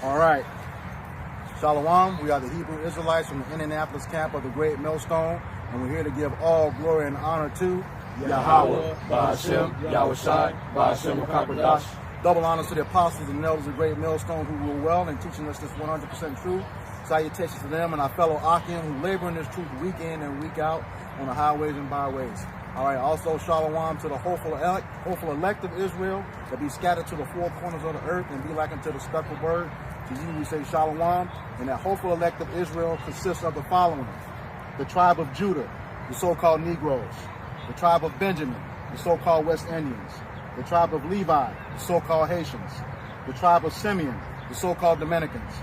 All right. Shalom. We are the Hebrew Israelites from the Indianapolis camp of the Great Millstone, and we're here to give all glory and honor to Yahweh, Ba'ashem, Yahushai, Ba'ashem Kakwadash. Double honors to the apostles and elders of the Great Millstone who rule well and teaching us this 100% truth. Salutations to them and our fellow Akim who labor in this truth week in and week out on the highways and byways. All right, also shalom to the hopeful elect of Israel that be scattered to the four corners of the earth and be like unto the speckled bird. To you we say shalom, and that hopeful elect of Israel consists of the following: the tribe of Judah, the so-called Negros; the tribe of Benjamin, the so-called West Indians; the tribe of Levi, the so-called Haitians; the tribe of Simeon, the so-called Dominicans;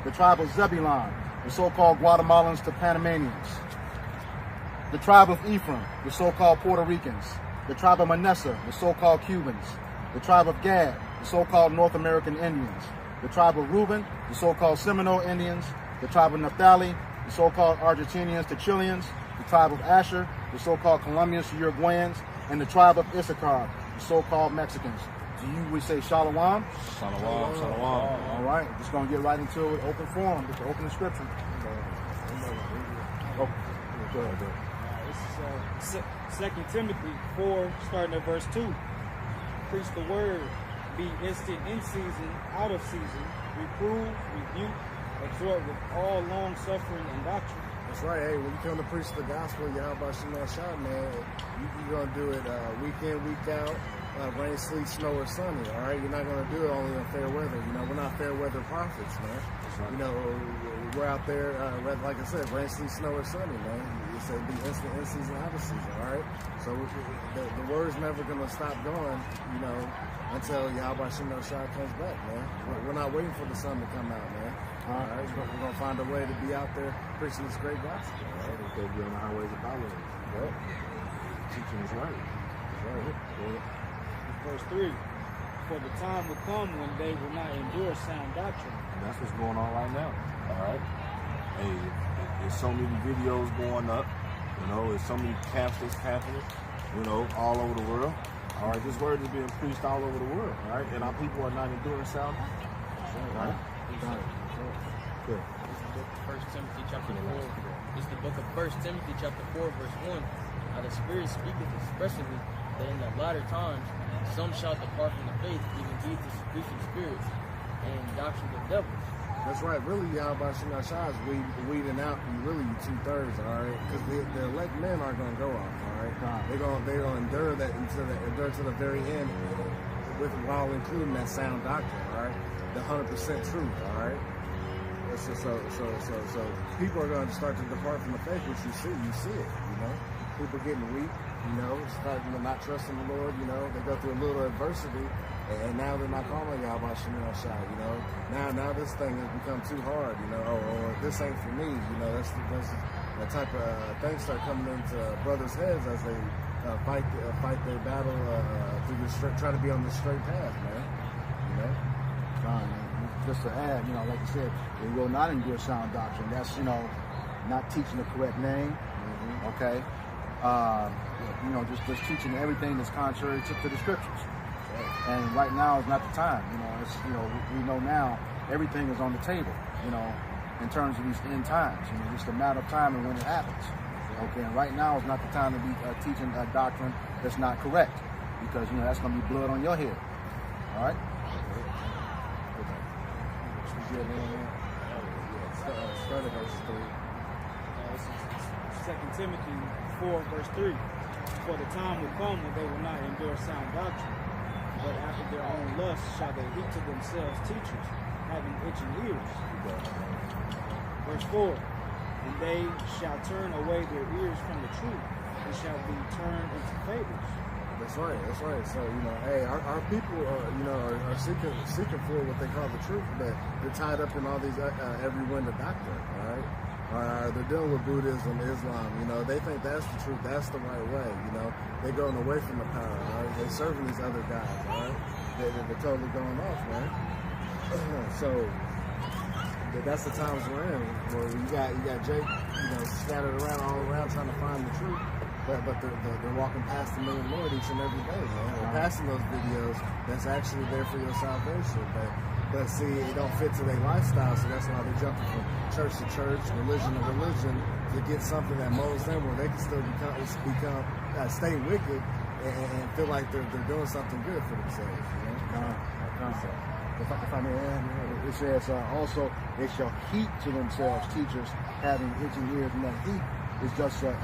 the tribe of Zebulun, the so-called Guatemalans to Panamanians; the tribe of EPHRAIM, the so-called Puerto Ricans; the tribe of MANASSEH, the so-called Cubans; the tribe of Gad, the so-called North American Indians; the tribe of REUBEN, the so-called Seminole Indians; the tribe of NAPHTALI, the so-called Argentinians to Chileans; the tribe of Asher, the so-called Colombians to Uruguayans; and the tribe of ISSACHAR, the so-called Mexicans. To you we say shalom. Shalom, shalom. All right, just going to get right into it, open forum, with the opening scripture. Oh, go ahead, bro. This is 2 Timothy 4, starting at verse 2. Preach the word, be instant in season, out of season, reprove, rebuke, exhort with all long suffering and doctrine. That's right. Hey, when you come to preach the gospel, Yahweh Shema Shah, man, you're going to do it week in, week out, rain, sleet, snow, or sunny, all right? You're not going to do it only in fair weather. You know, we're not fair weather prophets, man. Right. You know, we're out there, like I said, rain, sleet, snow, or sunny, man. You say be instant in season, out of season, all right? So the word's never going to stop going, you know, until Yahweh Shema Shah comes back, man. We're not waiting for the sun to come out, man. All right, we're going to find a way to be out there preaching this great gospel. All right, they'll be on the highways and byways. Yep. Teaching is right. Right. Verse 3, for the time will come when they will not endure sound doctrine. And that's what's going on right now. All right. Hey, there's so many videos going up. You know, there's so many camps that's happening, you know, all over the world. All right, this word is being preached all over the world. All right, and our people are not enduring sound doctrine. All right. Good. This is the book of 1 Timothy chapter 4. This is the book of 1 Timothy chapter 4, verse 1. Now the Spirit speaketh expressly that in the latter times some shall depart from the faith, giving heed to seducing spirits and doctrines of devils. That's right. Really, Yahweh Shema Shah is weeding out really 2/3, all right? Because the elect men aren't going to go off, all right? They're going to endure that endure to the very end, while including that sound doctrine, all right? The 100% truth, all right? So people are going to start to depart from the faith, which you see it, you know? People getting weak, you know, starting to not trust in the Lord, you know? They go through a little adversity, and now they're not calling Yahweh Shema Shah, you know? Now this thing has become too hard, you know? Or this ain't for me, you know? That's the type of things start coming into brothers' heads as they fight their battle through try to be on the straight path, man. You know? Fine. Just to add, you know, like you said, they will not endure sound doctrine. That's, you know, not teaching the correct name, okay? You know, just teaching everything that's contrary to the scriptures. And right now is not the time, you know. It's, you know, we know now everything is on the table, you know, in terms of these end times. You know, it's just a matter of time and when it happens. Okay, and right now is not the time to be teaching a doctrine that's not correct, because, you know, that's going to be blood on your head. All right? Start at verse 3. This is 2 Timothy 4, verse 3. For the time will come when they will not endure sound doctrine, but after their own lust shall they heap to themselves teachers, having itching ears. Verse 4. And they shall turn away their ears from the truth, and shall be turned into fables. That's right. So, you know, hey, our people, you know, are seeking for what they call the truth, but they're tied up in all these every wind of doctrine, all right? Or they're dealing with Buddhism, Islam, you know, they think that's the truth, that's the right way, you know? They're going away from the power, all right? They're serving these other guys, all right? They're totally going off, man. So that's the times we're in, where you got Jake, you know, scattered around all around trying to find the truth. but they're walking past the living Lord each and every day, man. They're passing those videos that's actually there for your salvation, but see, it don't fit to their lifestyle, so that's why they're jumping from church to church, religion to religion, to get something that molds them where they can still stay wicked and feel like they're doing something good for themselves. You know? If I may add, it says also they shall heap to themselves teachers having itching ears, and that heap is just a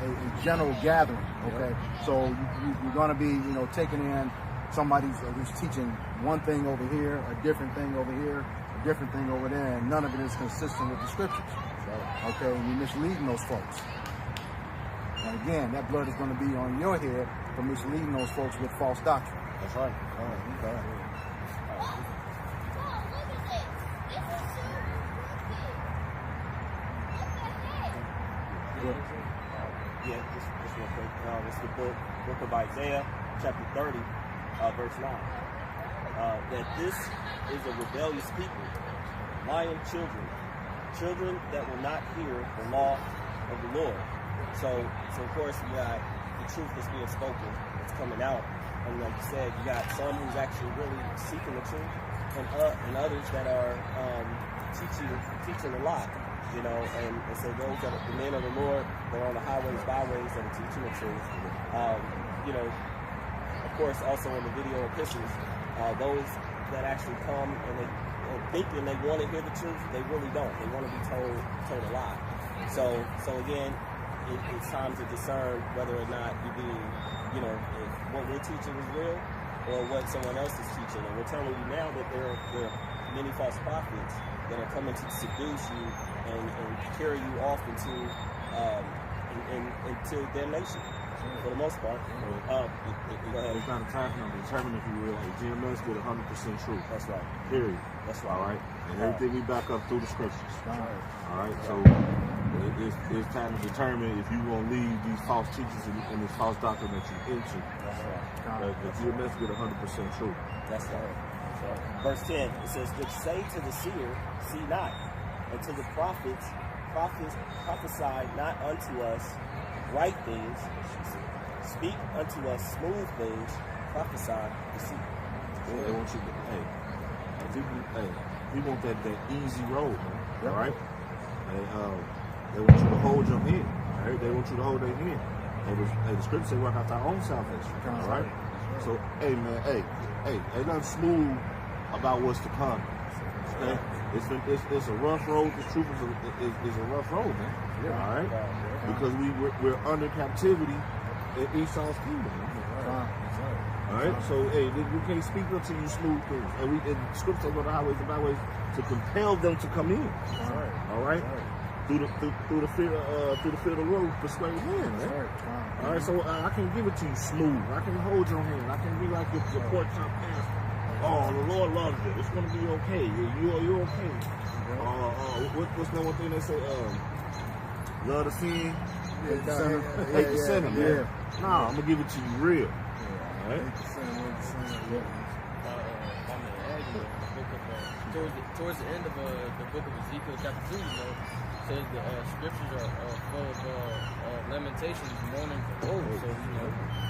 general gathering. Okay, so you're going to be taking in somebody who's teaching one thing over here, a different thing over here, a different thing over there, and none of it is consistent with the scriptures. Okay, and you're misleading those folks. And again, that blood is going to be on your head for misleading those folks with false doctrine. That's right. Okay. Yeah, just real quick. It's the book of Isaiah, chapter 30, verse 9. That this is a rebellious people, Mayan children that will not hear the law of the Lord. So of course, you got the truth that's being spoken, that's coming out. And like you said, you got some who's actually really seeking the truth, and others that are teaching a lot. And so those that are the men of the Lord, they're on the highways, byways that are teaching the truth. Of course, also in the video epistles, those that actually come and they thinking they want to hear the truth, they really don't. They want to be told a lie. So again, it's time to discern whether or not you're being, if what we're teaching is real or what someone else is teaching. And we're telling you now that there are many false prophets that are coming to seduce you and carry you off into damnation for the most part. It's not a time for them to determine if you will. GMS get 100% truth. That's right. Period. That's right. All right. And everything we back up through the scriptures. All right. So it's time to determine if you won't leave these false teachers and this false doctrine that you're into. That's right. But GMS get 100% truth. That's right. Verse 10, it says, "Which say to the seer, see not, and to the prophets prophesy not unto us right things, speak unto us smooth things, prophesy deceit." They want you to, we want that easy road, man. All right? They want you to hold your hand. All right? They want you to hold their hand. And the scripture say work out our own salvation. All right? So, man, ain't nothing smooth about what's to come. Okay? It's a rough road. The truth is a rough road, man. Yeah. All right? Because we're under captivity in Esau's kingdom. All right? So, we can't speak unto you smooth things. And the scripture go to highways and byways to compel them to come in. All right? Through the fear of the road, persuade men, man. All right, so I can give it to you smooth. I can hold your hand. I can be like your pork chop pastor. Oh, the Lord loves you. It's gonna be okay. You're okay. What's the one thing they say? Love the sin, hate the sinner, man. Nah, I'm gonna give it to you real. All right. Towards the end of the book of Ezekiel, chapter 2, says the scriptures are full of lamentations, mourning, and woe. So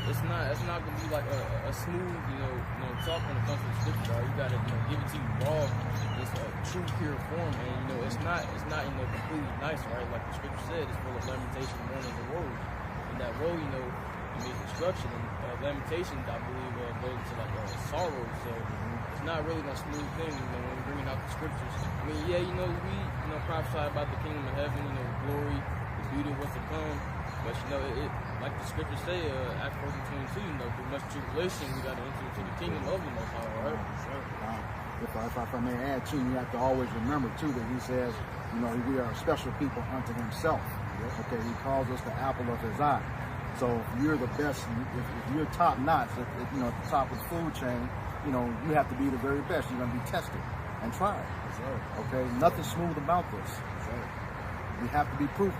it's not gonna be like a smooth talk when it comes to the scriptures. You gotta give it to you raw, it's a true pure form, and it's not completely nice, right? Like the scripture said, it's full of lamentations, mourning, and woe. And that woe, it means destruction. And lamentations, I believe, goes into like sorrow. So it's not really a smooth thing, when we're bringing out the scriptures. I mean, we prophesy about the kingdom of heaven, glory, the beauty of what's to come. But it like the scriptures say, Acts 4:22, through much tribulation, we got to enter into the kingdom of the Most High, right? If I may add too, you have to always remember too that he says, we are a special people unto himself. Okay, he calls us the apple of his eye. So if you're the best, if you're top notch, at the top of the food chain, you have to be the very best. You're going to be tested and tried. Okay, nothing smooth about this. You have to be proven.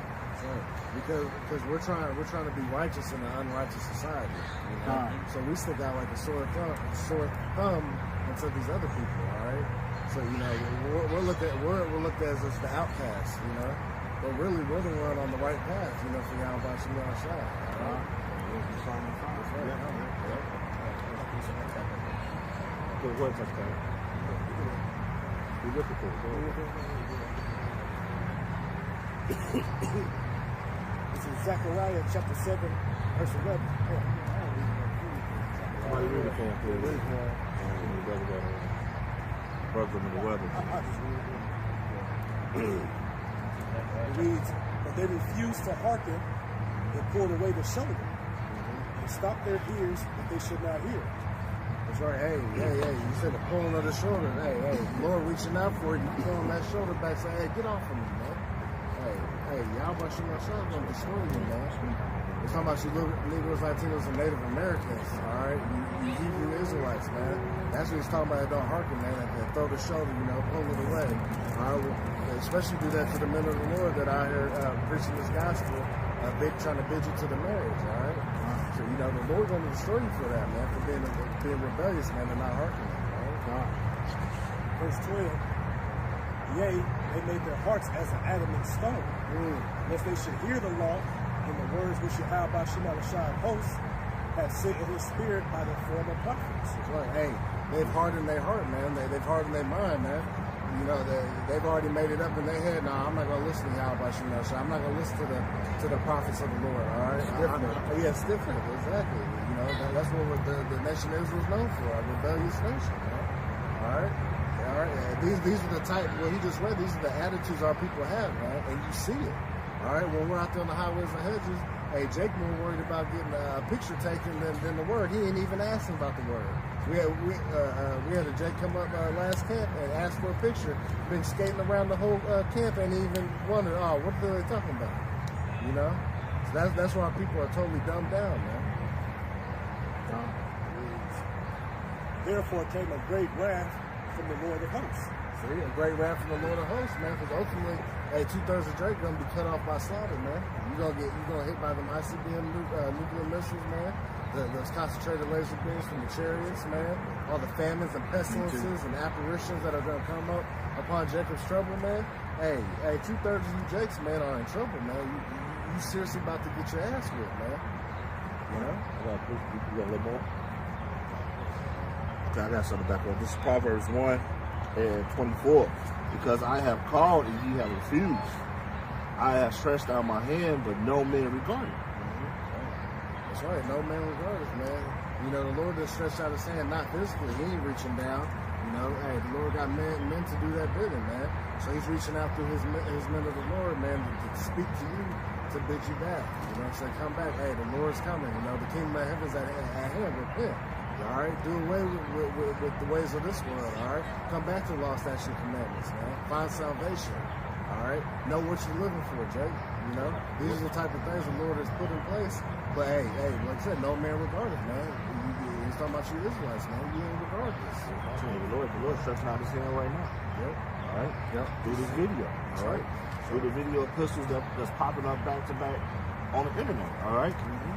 Because we're trying to be righteous in an unrighteous society. So we stick out like a sore thumb into these other people. All right. So we're looked at as the outcasts. But really we're the one on the right path. For Yahweh Shemel Shai. What touchdown? Be difficult. This is Zechariah chapter 7, verse 11. Somebody read it for him, please. Brother in the weather. It reads, but they refused to hearken and pulled away the shoulder and stopped their ears that they should not hear. That's right. Hey, you said the pulling of the shoulder. Hey, Lord reaching out for you, pulling that shoulder back, saying, hey, get off of me, man. Hey, y'all about you myself gonna destroy you, man. We're talking about you Negros, Latinos, and Native Americans, all right? You Hebrew Israelites, man. That's what he's talking about. Don't hearken, man, and throw the shoulder, pull it away. All right? Especially do that to the men of the Lord that are here preaching this gospel, trying to bid you to the marriage, all right? So, the Lord going to destroy you for that, man, for being rebellious, man, and not hearkening, right? Verse 12, yea, they made their hearts as an adamant stone, lest they should hear the law and the words which Yahweh Shemel hosts have sent in his spirit by the former prophets. That's right. Hey, they've hardened their heart, man. They've hardened their mind, man. They've already made it up in their head. No, I'm not going to listen to Yahweh Shemel. I'm not going to listen to the prophets of the Lord, all right? It's different, exactly. That's what the nation Israel is known for, a rebellious nation, man. All right? All right? These are the type, what he just read, these are the attitudes our people have, man, and you see it. All right, when we're out there on the highways and hedges, hey, Jake more worried about getting a picture taken than the word. He ain't even asking about the word. We had a Jake come up last camp and ask for a picture. Been skating around the whole camp and even wondered, what are they talking about? So that's why people are totally dumbed down, man. Therefore came a great wrath from the Lord of hosts. See, a great wrath from the Lord of hosts, man, because ultimately, hey, 2/3 of Drake gonna be cut off by slaughter, man. You're gonna hit by them ICBM nuclear missiles, man. Those concentrated laser beams from the chariots, man. All the famines and pestilences and apparitions that are gonna come up upon Jacob's trouble, man. Hey, 2/3 of you Jakes, man, are in trouble, man. You seriously about to get your ass whipped, man. You got a little more? Okay, I got something back on. This is Proverbs 1:24. Because I have called and ye have refused. I have stretched out my hand, but no man regarded. That's right, no man regarded, man. The Lord just stretched out his hand, not physically. He ain't reaching down. Hey, the Lord got men to do that bidding, man. So he's reaching out through his men of the Lord, man, to speak to you, to bid you back. Say, come back. Hey, the Lord's coming. The kingdom of heaven's at hand. Repent. All right, do away with the ways of this world. All right, come back to the law, statutes, and commandments, man. Find salvation. All right, know what you're living for, Jake. These are the type of things the Lord has put in place. But hey, like I said, no man regarded, man. He's talking about you Israelites, man. You ain't regarded this. The Lord stretching out his hand right now. Yep. All right. Yep. Through this video. All right. Through the video epistles that's popping up back to back on the internet. All right.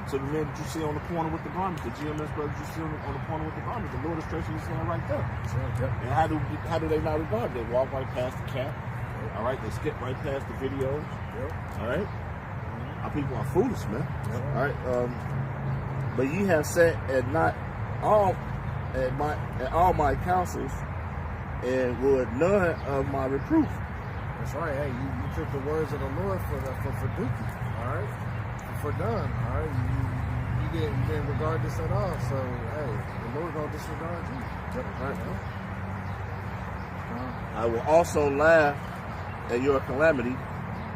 So the men that you see on the corner with the garments, the GMS brothers you see on the corner with the garments, the Lord is stretching his hand right there. Yep. And how do they not regard it? They walk right past the camp. All right, they skip right past the videos. Yep. All right, our people are foolish, man. Yep. All right, but ye have sat at all my counsels, and would none of my reproof. That's right. Hey, you took the words of the Lord for dookie. All right, for done. All right, you didn't regard this at all. So hey, the Lord gonna disregard you. Yep. All right. I will also laugh at your calamity.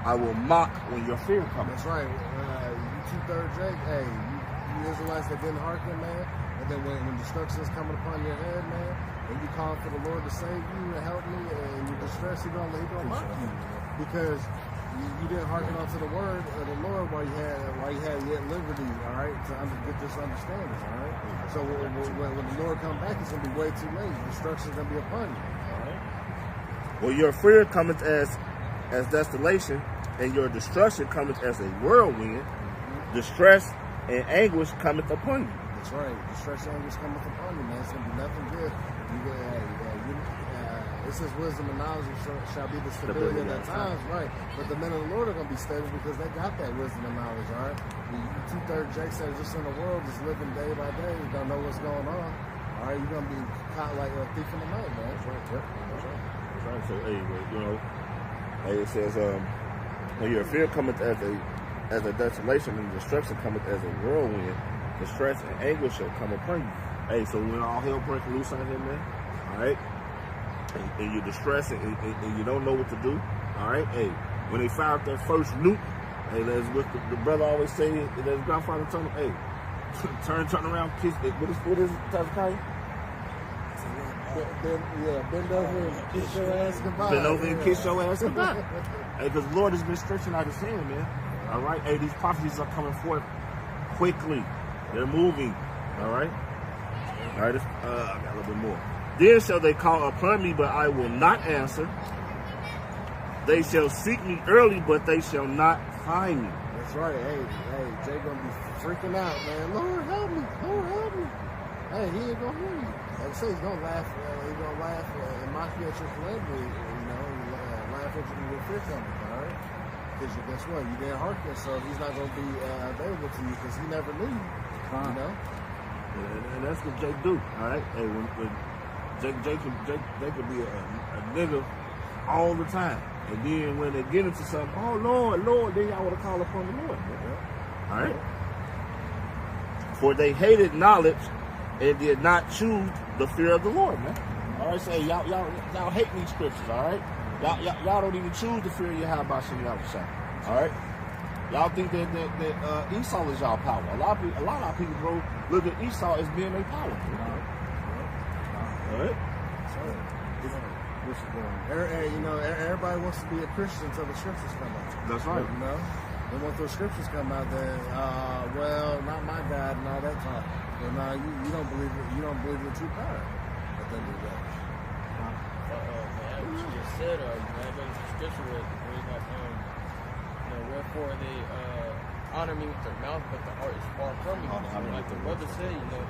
I will mock when your fear comes. That's right. You 2/3 Jake. Hey, you Israelites that didn't hearken, man. And then when destruction is coming upon your head, man, and you call for the Lord to save you and help me, and you're distressed, He gonna mock you because you didn't hearken onto the word of the Lord while you had yet liberty. All right, to get this understanding. All right. So when the Lord comes back, it's gonna be way too late. Destruction's gonna be upon you. All right. Well, your fear cometh as desolation, and your destruction cometh as a whirlwind. Distress and anguish cometh upon you. That's right. Distress and anguish cometh upon you, man. It's gonna be nothing good. It says wisdom and knowledge shall be the stability of that times, right? But the men of the Lord are gonna be stable because they got that wisdom and knowledge, all right? 2/3 Jake said just in the world, just living day by day, you don't know what's going on. All right, you're gonna be caught like a thief in the night, man. That's right. Yep. That's right. That's right. So, hey, you know, hey, it says, when your fear cometh as a desolation, and destruction cometh as a whirlwind, distress and anguish shall come upon you. Hey, so when all hell breaks loose out here, man, all right, and you're distressed and you don't know what to do, all right, hey, when they fired that first nuke, hey, that's what the brother always say, that his grandfather told him, hey, turn around, kiss it. What is it, Tazakaya? Bend over and kiss your ass goodbye. Bend over and kiss your ass goodbye. Hey, because the Lord has been stretching out his hand, man. All right? Hey, these prophecies are coming forth quickly. They're moving. All right? All right, I got a little bit more. Then shall they call upon me, but I will not answer. They shall seek me early, but they shall not find me. That's right. Hey, Jay gonna be freaking out, man. Lord help me. Lord help me. Hey, he ain't gonna hear you. Like I say, he's gonna laugh. He's gonna laugh and mock you at your calamity. You know, laugh at you with fear coming. All right. Because guess what? You didn't hearken, so he's not gonna be available to you because he never knew you. You know. And that's what Jake do. All right. Hey, when Jake could be a nigga all the time. And then when they get into something, oh, Lord, then y'all want to call upon the Lord. Yeah. All right? For they hated knowledge and did not choose the fear of the Lord, man. All right, so hey, y'all hate these scriptures, all right? Y'all don't even choose the fear of Yahweh Shem Yahushua. All right? Y'all think that Esau is y'all power. A lot of our people, bro, look at Esau as being their power. All right? You know, everybody wants to be a Christian until the scriptures come out. That's right. You know, and once those scriptures come out, then well, not my God and all that talk. Well, now you don't believe it. You don't believe in the true power. At the end of the day. What you just said, man, I go to the scripture where it's like, you know, wherefore they honor me with their mouth, but the heart is far from me. Like the brother said, you know,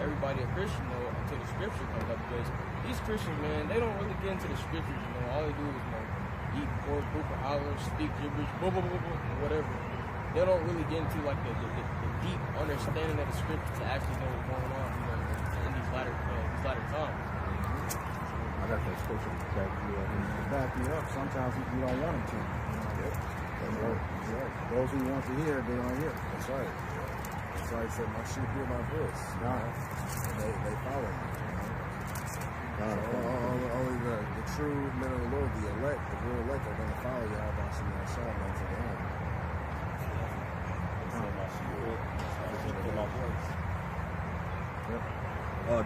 everybody a Christian, you know, until the scripture comes up, because these Christians, man, they don't really get into the scriptures, you know. All they do is, you know, eat pork, poop, or holler, speak gibberish, blah, blah, blah, blah, whatever. They don't really get into, like, the deep understanding of the scriptures to actually know what's going on, you know, in these latter times. I got that scripture to back you up. Sometimes you don't want them to. Yep. That's right. Those who want to hear, they don't hear. That's right. That's why he said, my sheep hear my voice. And they follow me. Only the true men of the Lord, the elect, the real elect, are going to follow Yahweh Shem Yahushua unto the end.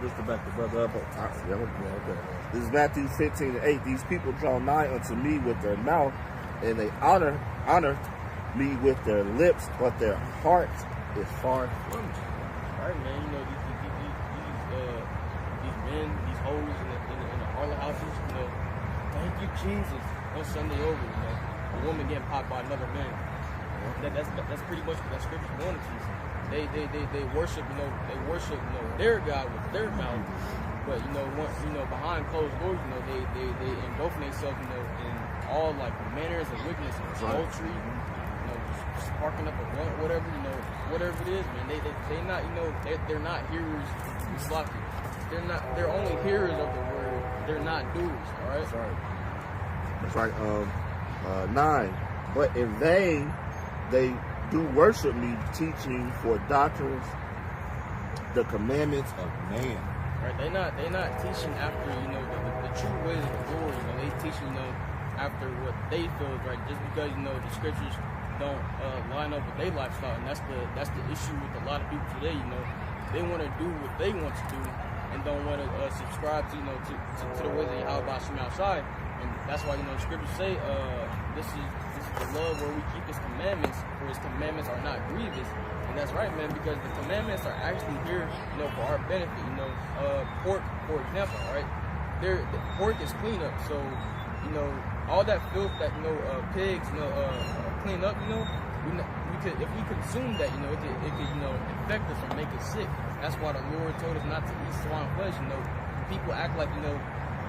Just to back the brother up. Okay. This is Matthew 15:8. These people draw nigh unto me with their mouth, and they honor me with their lips, but their heart is far from me. All right, man. You know, these men, these hoes in the Harlem houses, you know, thank you, Jesus. On Sunday over, you know, a woman getting popped by another man. That's pretty much what that scripture going to teach. They worship, you know, their God with their mouth, but behind closed doors, you know, they engulf themselves, you know, in all like manners of wickedness and adultery, you know, just sparking up a blunt, whatever, you know, whatever it is, man. They not, you know, they're not hearers. They're only hearers of the word. They're not doers. All right. That's right. 9. But in vain they do worship me, teaching for doctrines the commandments of man. Right. They're not teaching after, you know, the true ways of the Lord. You know, they teaching, you know, after what they feel is right, just because, you know, the scriptures don't line up with their lifestyle, and that's the issue with a lot of people today. You know, they want to do what they want to do and don't want to subscribe to, you know, to the ways of Yahweh Shem Yahushua. And that's why, you know, scriptures say this is the love where we keep his commandments, for his commandments are not grievous. And that's right, man, because the commandments are actually here, you know, for our benefit. You know, pork, for example, right? The pork is cleanup, so, you know, all that filth that, you know, pigs, you know, clean up, you know, if we consume that, you know, it could, you know, infect us or make us sick. That's why the Lord told us not to eat swine flesh. You know, people act like, you know,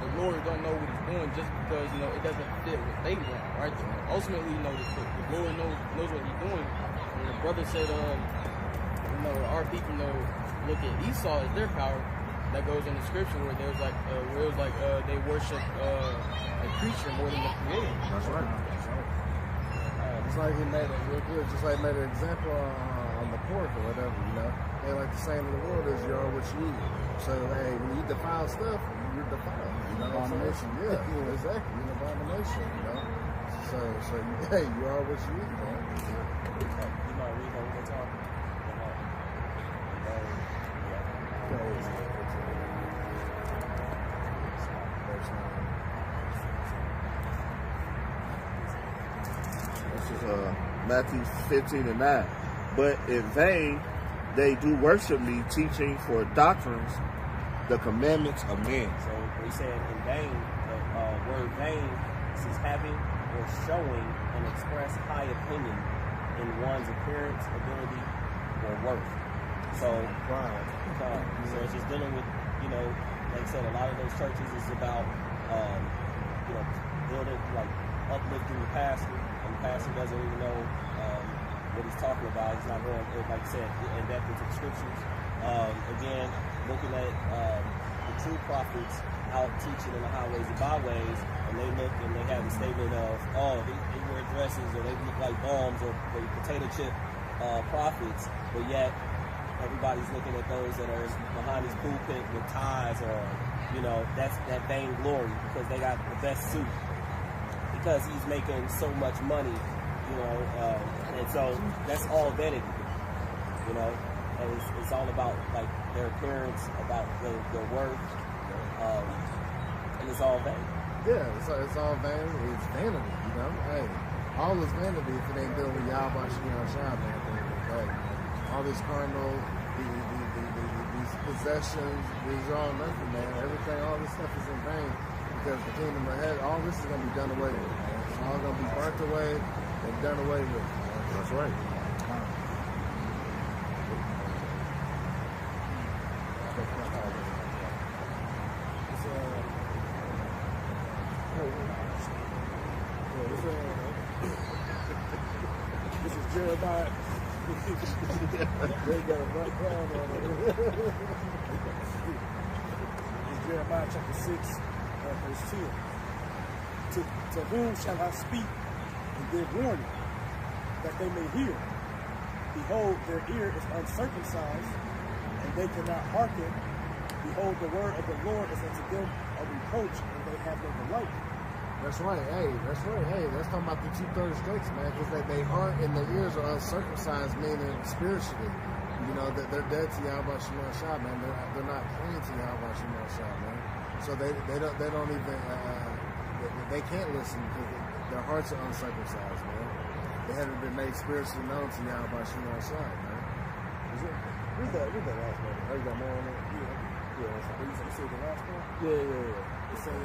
the Lord don't know what he's doing just because, you know, it doesn't fit what they want, right? Ultimately, you know, the Lord knows what he's doing. You when the brother said, our people look at Esau as their power, that goes in the scripture where there's like, they worship a creature more than the creator. That's right. Just like he made it real good, just like he made an example on the pork or whatever, you know. They like the saying in the world is you are what you eat. So hey, when you defile stuff, you're defiled. You know, abomination. Yeah, exactly. You're an abomination. You know. So hey, you are what you eat, man. You might read over the top. This is Matthew 15:9. But in vain they do worship me, teaching for doctrines the commandments of men. So we said in vain, the word vain is having or showing an express high opinion in one's appearance, ability, or worth. So it's just dealing with, like I said, a lot of those churches is about, building, like uplifting the pastor, and the pastor doesn't even know what he's talking about. He's not going, like I said, in depth into the scriptures. Again, looking at the true prophets out teaching in the highways and byways, and they look and they have the statement of, they wear dresses, or they look like bombs, or potato chip prophets, but yet everybody's looking at those that are behind his pulpit with ties, or that's that vain glory because they got the best suit, because he's making so much money, and so that's all vanity, and it's all about like their appearance, about their worth, and it's all vanity. Yeah, it's all vanity. It's vanity, Hey, all is vanity if it ain't dealing with Yahweh Shai, man. Hey, all this carnal, these possessions, these are all nothing, man. Everything, all this stuff is in vain because the kingdom ahead, all this is going to be done away with. It's all going to be burnt away and done away with. That's right. This is Jeremiah. They got a rough crown on it. It's Jeremiah chapter 6, verse 10. To whom shall I speak and give warning, that they may hear? Behold, their ear is uncircumcised, and they cannot hearken. Behold, the word of the Lord is unto them a reproach, and they have no delight. That's right. Hey, that's right. Hey, let's talk about the 2/3 straights, man, because their heart and their ears are uncircumcised, meaning spiritually. That they're dead to Yahweh Shai, man. They're not clean to Yahweh Shai, man. So they don't even they can't listen because their hearts are uncircumcised, man. They haven't been made spiritually known to Yahweh Shai, man. Read that last one. Oh, you got more on it? Yeah. You see the last one? Yeah. It says,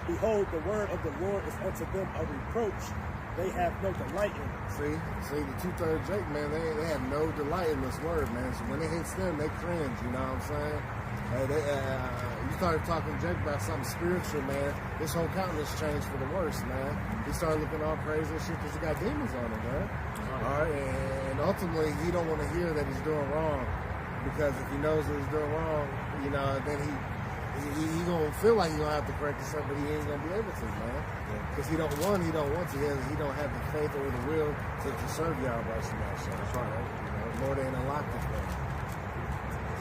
behold, the word of the Lord is unto them a reproach. They have no delight in it. See, the 2/3 Jake, man, they have no delight in this word, man. So when it hits them, they cringe, you know what I'm saying? Hey, you started talking to Jake about something spiritual, man. This whole countenance changed for the worse, man. He started looking all crazy and shit because he got demons on him, man. All right, and ultimately, he don't want to hear that he's doing wrong, because if he knows that he's doing wrong, then he gonna feel like he gonna have to correct himself, but he ain't gonna be able to, man. Because he don't want to. He don't have the faith or the will to serve Yahweh. That's right. Lord ain't unlocked it for him.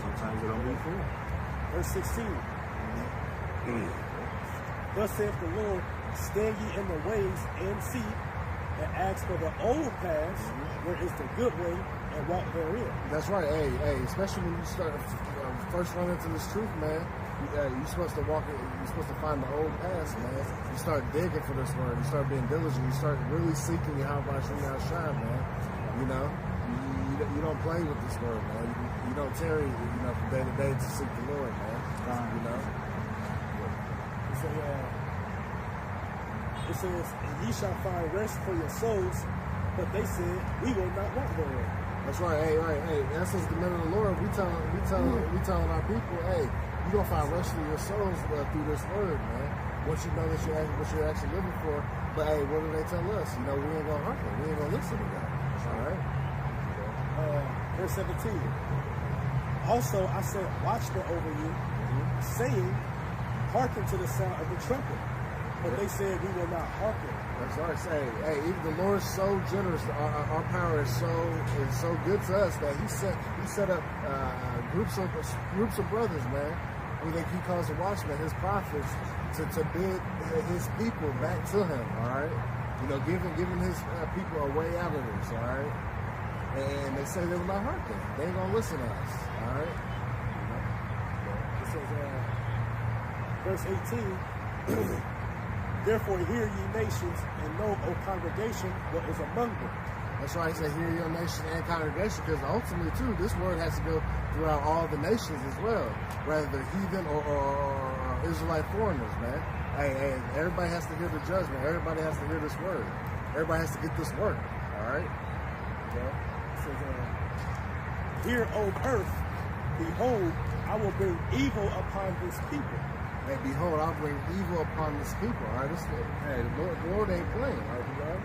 Sometimes it don't be cool. Verse 16. Thus saith the Lord, stand ye in the ways and see, and ask for the old paths, where is the good way, and walk therein. That's right. Hey, especially when you start first run into this truth, man. You're supposed to walk it. You're supposed to find the old paths, man. You start digging for this word. You start being diligent. You start really seeking Yahweh Shai, man. You don't play with this word, man. You don't tarry, from day to day to seek the Lord, man. It says, and ye shall find rest for your souls, but they said, we will not walk therein. That's right. Hey. That's as the men of the Lord. We telling our people, hey, you're gonna find rest for your souls through this word, man. Once you know that what you're actually living for. But hey, what do they tell us? We ain't gonna hearken. We ain't gonna listen to that. All right. Verse 17. Also I said, watchmen over you, saying, hearken to the sound of the trumpet. But they said, we will not hearken. That's right. Say, hey, even the Lord's so generous. Our power is so good to us that He set up groups of brothers, man, who He calls the watchmen, His prophets, to bid His people back to Him. All right, you know, giving His people a way out of this. All right, and they say they will not hearken. They ain't gonna listen to us. All right. It says, verse 18. Therefore hear ye nations, and know, O congregation, what is among them. That's why He said, hear your nation and congregation, because ultimately, too, this word has to go throughout all the nations as well, whether they're heathen or Israelite foreigners, man. Hey, everybody has to hear the judgment. Everybody has to hear this word. Everybody has to get this word, all right? Okay. It says, hear, O earth, behold, I will bring evil upon this people. Hey, behold, I'll bring evil upon this people. All right, the Lord ain't playing. All right,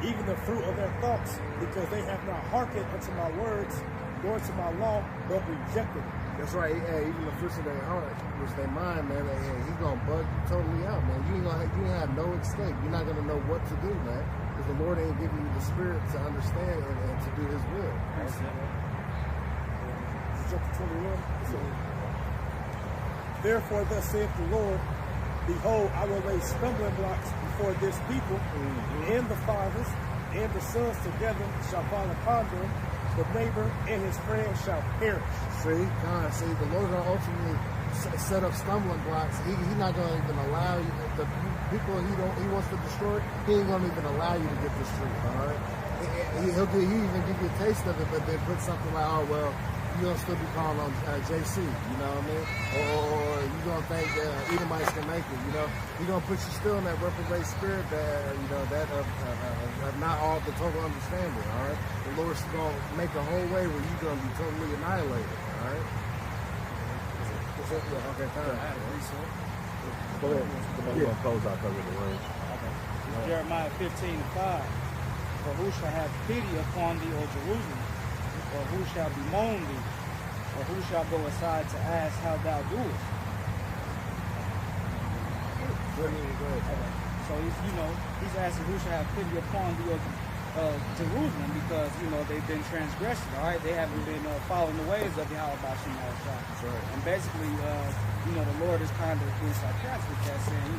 even the fruit of their thoughts, because they have not hearkened unto my words, nor to my law, but rejected it. That's right. Hey, even the fruits of their heart, which they mind, man. Hey, He's gonna bug you totally out, man. You ain't have no escape. You're not gonna know what to do, man, because the Lord ain't giving you the spirit to understand and to do His will. Chapter 21. Therefore, thus saith the Lord, behold, I will lay stumbling blocks before this people, and the fathers and the sons together shall fall upon them. The neighbor and his friend shall perish. See, the Lord gonna ultimately set up stumbling blocks. He's not gonna even allow you, the people He wants to destroy. He ain't gonna even allow you to get this truth. All right, He'll even give you a taste of it, but then put something like, oh well, you're going to still be calling on JC, you know what I mean? Or you're going to think Edomites can make it, you know? He's going to put you still in that reprobate spirit that, you know, that of not all the total understanding, all right? The Lord's going to make a whole way where you're going to be totally annihilated, all right? Okay, time. Go ahead. We're going to close out over the range. Okay. Jeremiah 15:5. For who shall have pity upon thee, O Jerusalem? Or who shall bemoan thee? Or who shall go aside to ask how thou doest? So he's asking who shall have pity upon thee, Jerusalem, because they've been transgressing. All right, they haven't been following the ways of Yahweh Bashim al-Shah. Right. And basically, the Lord is kind of being sarcastic at saying,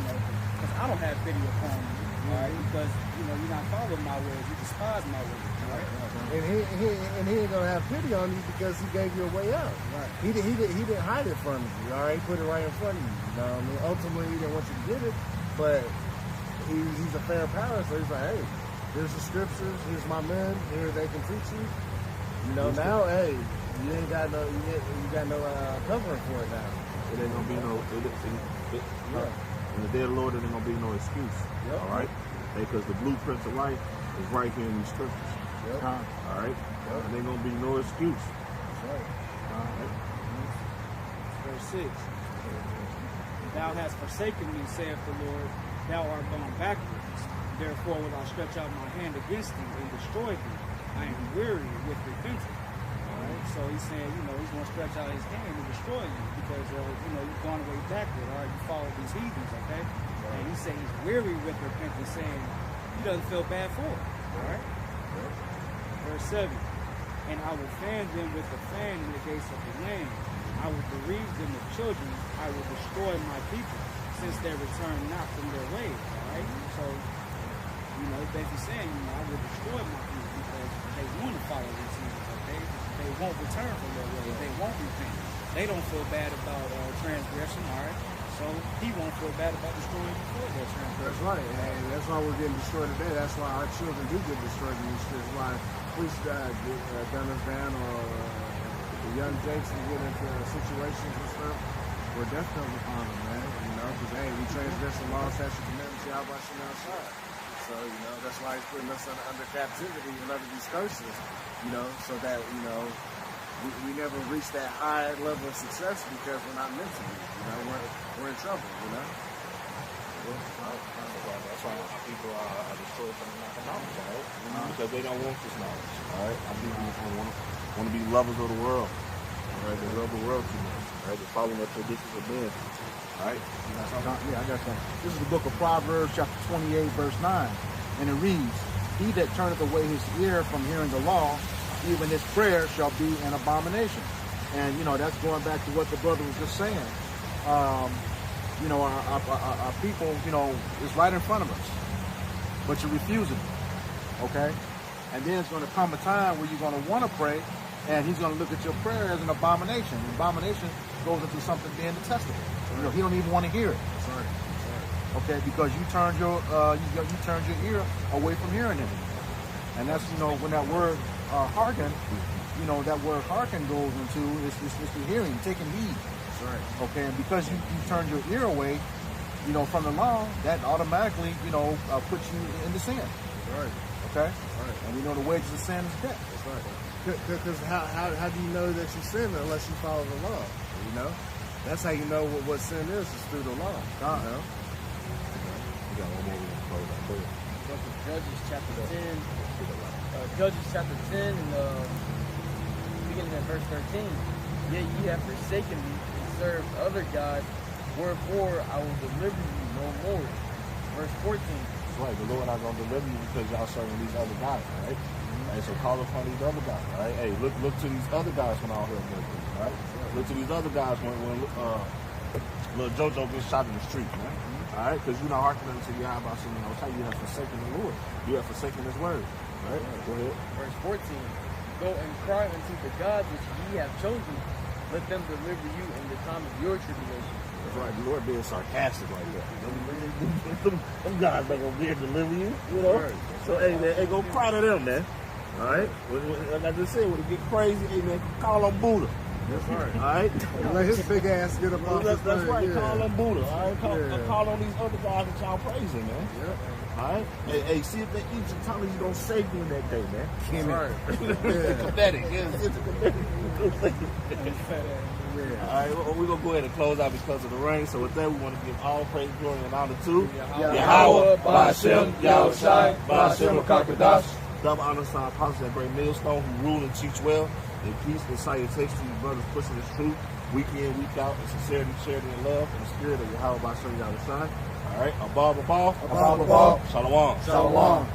because I don't have pity upon you. All right, because you're not following my ways, you despise my ways. Right? And he ain't gonna have pity on you because He gave you a way out. Right. He didn't hide it from you. All right, he put it right in front of you. You know what I mean? Ultimately, He didn't want you to get it, but He's a fair power, so He's like, hey, here's the scriptures, here's my men, here they can teach you. Now, hey, you ain't got no, you got no covering for it now. It ain't gonna be no. In the day of the Lord, there ain't gonna be no excuse. Yep. All right, because the blueprint of life is right here in these scriptures. Yep. All right, and there ain't gonna be no excuse. That's right. All right. Verse 6. Thou hast forsaken me, saith the Lord. Thou art gone backwards. Therefore will I stretch out my hand against thee and destroy thee. I am weary with repenting. So He's saying, He's going to stretch out His hand and destroy you because, you've gone away backward. All right, you follow these heathens, okay? Right. And He's saying He's weary with repentance, saying He doesn't feel bad for it. All right? Verse 7. And I will fan them with the fan in the gates of the land. I will bereave them of children. I will destroy my people, since they return not from their ways. All right? So, basically saying, I will destroy my people because they want to follow these heathens, okay? They won't return from their ways. They won't repent. They don't feel bad about transgression, all right? So He won't feel bad about destroying before their transgression. That's right. And that's why we're getting destroyed today. That's why our children do get destroyed in these streets. Why police gun us down or the young Jakes get into situations and stuff. We're death comes upon them, man. Because, hey, we transgress the law, statute, commandments, Yahweh Shem outside. So, that's why He's putting us under captivity and under these curses, so that, we never reach that high level of success because we're not meant to be. We're in trouble, That's why our people are destroyed from knocking out, right? Because they don't want this knowledge, all right? Our people want to be lovers of the world, all right? They love the world too much, all right? They're following the traditions of men, all right? Yeah, I got that. This is the book of Proverbs, chapter 28, verse 9. And it reads, he that turneth away his ear from hearing the law, even his prayer shall be an abomination. And, you know, that's going back to what the brother was just saying. You know, our people, you know, is right in front of us, but you're refusing it, okay? And then it's going to come a time where you're going to want to pray, and he's going to look at your prayer as an abomination. An abomination goes into something being detestable. You know, he don't even want to hear it. Sorry. Okay, because you turned your ear away from hearing it, and that's, you know, when that word hearken, you know, that word hearken goes into it's the hearing, taking heed. Right. Okay, and because you turned your ear away, you know, from the law, that automatically, you know, puts you into sin. Right. Okay. Right. And we know the wages of sin is death. That's right. Because how do you know that you sin unless you follow the law? You know, that's how you know what sin is through the law. You know. We got one more we're gonna close out. Go ahead. Book of Judges chapter 10. Judges chapter 10 and beginning at verse 13. Yet ye have forsaken me and served other gods, wherefore I will deliver you no more. Verse 14. That's right. The Lord not gonna deliver you because y'all serving these other guys, right? Hey, so call upon these other guys, right? Hey, look to these other guys when all hell breaks loose, right? Look to these other guys when little JoJo gets shot in the street, man. All right, because you're not hearkening to your about something. I'll tell you, you have forsaken the Lord. You have forsaken His word, right? Go ahead. Verse 14. Go and cry unto the gods which ye have chosen. Let them deliver you in the time of your tribulation. That's right. The Lord being sarcastic like that. Them guys ain't gonna be here to deliver you, you know. Right. So hey man, hey, go cry to them, man. All right. Like I just said, when it get crazy, hey man, call on Buddha. That's right. All right. Let his big ass get up off his That's right. Yeah. Call on Buddha. All right. Call on these other guys that y'all praising, man. Yep. All right. Hey, see if they eat your tongue, you don't save you in that day, man. That's right. It's pathetic. It's pathetic. All right, we're going to go ahead and close out because of the rain. So with that, we want to give all praise, glory, and honor to Yahweh, Ba'ashem, Yahushai, Ba'ashem, Kakadash. double honor to our apostles, that great millstone who rule and teach well. In peace and salutation to you brothers pushing this truth week in, week out, in sincerity, charity, and love, in the spirit of Yahweh, Ba'ashem, Yahushai. All right, Abba, Shalom. Shalom.